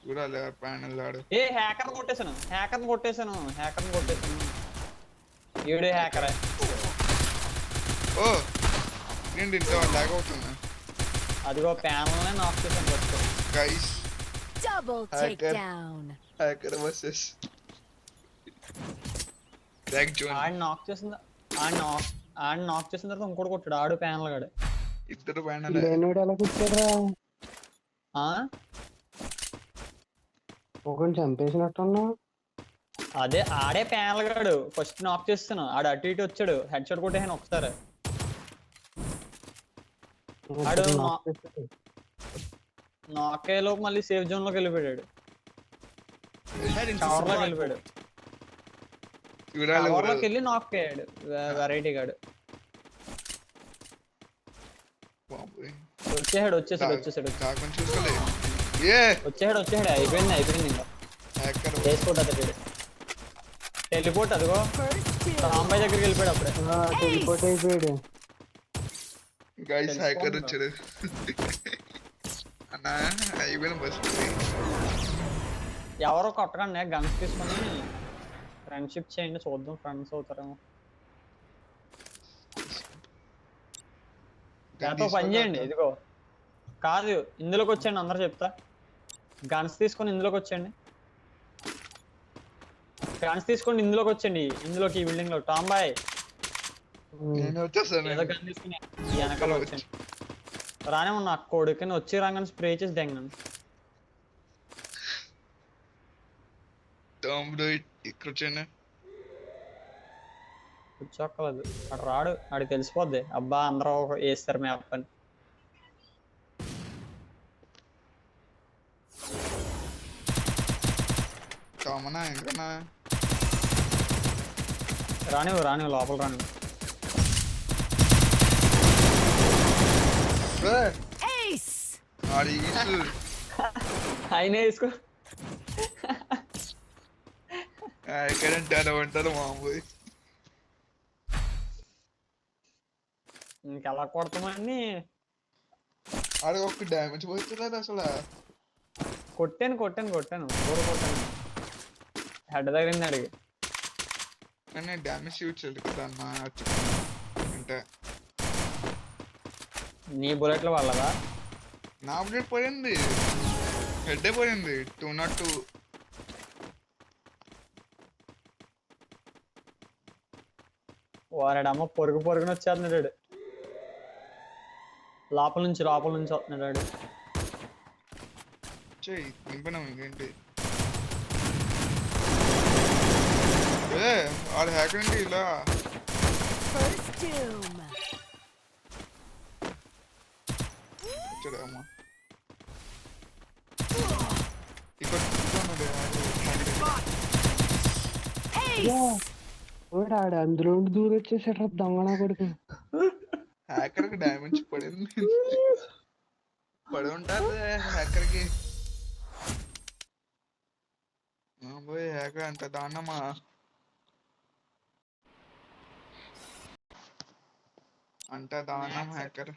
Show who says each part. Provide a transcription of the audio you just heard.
Speaker 1: చూడాలి ప్యానల్ ఆడు.
Speaker 2: ఏ హ్యాకర్ కొట్టేశాను ఈడే హ్యాకరే.
Speaker 1: ఓ ఏంటి ఇంత లాగ్ అవుతున్నా
Speaker 2: అదిగో ప్యానల్ నాక్ చేసాను first.
Speaker 1: Guys
Speaker 3: Double
Speaker 1: Hacker.
Speaker 3: takedown.
Speaker 1: Hacker versus back zone.
Speaker 2: ఆడు నాక్ చేసిన తర్వాత ఇంకోటి కొట్టాడు ఆడు ప్యానల్ గాడు.
Speaker 1: ఇద్దరు ప్యానల్
Speaker 4: లేనోడు ఎలా కూర్చారా?
Speaker 2: ఆ
Speaker 4: ఒకరిని చంపేసినట్టున్నా.
Speaker 2: అదే ఆడే ప్యానల్ గాడు ఫస్ట్ నాక్ చేస్తాను. ఆడు అటు ఇటు వచ్చాడు, హెడ్ షాట్ కొట్టేసాను ఒకసారి. ఆడు నాక్ అయ్యేలోపు మళ్ళీ సేఫ్ జోన్ లోకి వెళ్ళిపోయాడు, టవర్ లోకి వెళ్ళిపోయాడు.
Speaker 1: చూడాలి
Speaker 2: టవర్ లోకి వెళ్ళి నాక్ అయ్యాడు వెరైటీ గాడు. వచ్చేసాడు
Speaker 1: కాకుండా చూసుకోలే ఏ
Speaker 2: వచ్చేసాడు. అయిపోయింది ఇంకా
Speaker 1: హ్యాకర్
Speaker 2: వేసుకోట టెలిపోర్ట్. అదిగో రాంబాయ్ దగ్గరికి వెళ్ళిపోయాడు అప్పుడే.
Speaker 4: టెలిపోర్ట్ అయిపోయాడు.
Speaker 1: గైస్ హ్యాకర్ వచ్చాడు అన్నా. అయిపోయిన బస్
Speaker 2: ఎవరో కొట్టకండి, గన్స్ తీసుకొని ఫ్రెండ్షిప్ చేయండి, చూద్దాం ఫ్రెండ్స్ అవుతారేమో. నాతో పని చేయండి. ఇదిగో కాదు, ఇందులోకి వచ్చేయండి, అందరూ చెప్తా. గన్స్ తీసుకొని ఇందులోకి వచ్చేయండి. ఇందులోకి ఈ బిల్డింగ్ లో. టాంబాయ్
Speaker 1: నేను వచ్చేస్తాను.
Speaker 2: ఏదో గన్ తీసుకుని వెనకాల వచ్చండి. రానే ఉన్నా కొడుకుని వచ్చి రాగానే స్ప్రే చేసి దెంగను.
Speaker 1: ఇక్కడ వచ్చాను.
Speaker 2: కూర్చోక్కలేదు, అటు రాడు. ఆడికి తెలిసిపోద్ది అబ్బా అందరూ వేస్తారు మ్యాప్ అని.
Speaker 1: కామనా ఇంకనా
Speaker 2: రానివ్వు లోపల రానివ్వు.
Speaker 3: Ace.
Speaker 2: ఆయన వేసుకో.
Speaker 1: ఎక్కడంటే అలా ఉంటారు మామూలు.
Speaker 2: ఇంకెలా కొడతామని
Speaker 1: ఆడ ఒక డ్యామేజ్ పోతున్నారు అసలు.
Speaker 2: కొట్టాను దూరం కొట్టాను. హెడ్ తగిలింది అడిగి.
Speaker 1: కానీ డ్యామేజ్ చూపించాలి కదా అన్న అంటే.
Speaker 2: నీ బుల్లెట్లు వాళ్ళదా?
Speaker 1: నా బుల్లెట్ పోయింది, హెడ్ పోయింది. 202.
Speaker 2: వారాడమ్మ పొరుగున వచ్చేస్తున్నాడు. లోపల నుంచి వస్తున్నాడు వాడు.
Speaker 1: చెయ్యి నింపినాం ఇంకేంటి. ఆడు హ్యాకర్ అండి ఇలా.
Speaker 3: First doom.
Speaker 1: అమ్మా ఇక్కడ
Speaker 4: ఆడు అందులో దూరం వచ్చేసాడు దొంగనా కొడుకు.
Speaker 1: హ్యాకర్ కి డ్యామేజ్ పడి ఉంటారు హ్యాకర్ కి. పోయి హ్యాకర్ అంత దాన్నమా అంత దానం హ్యాకర్.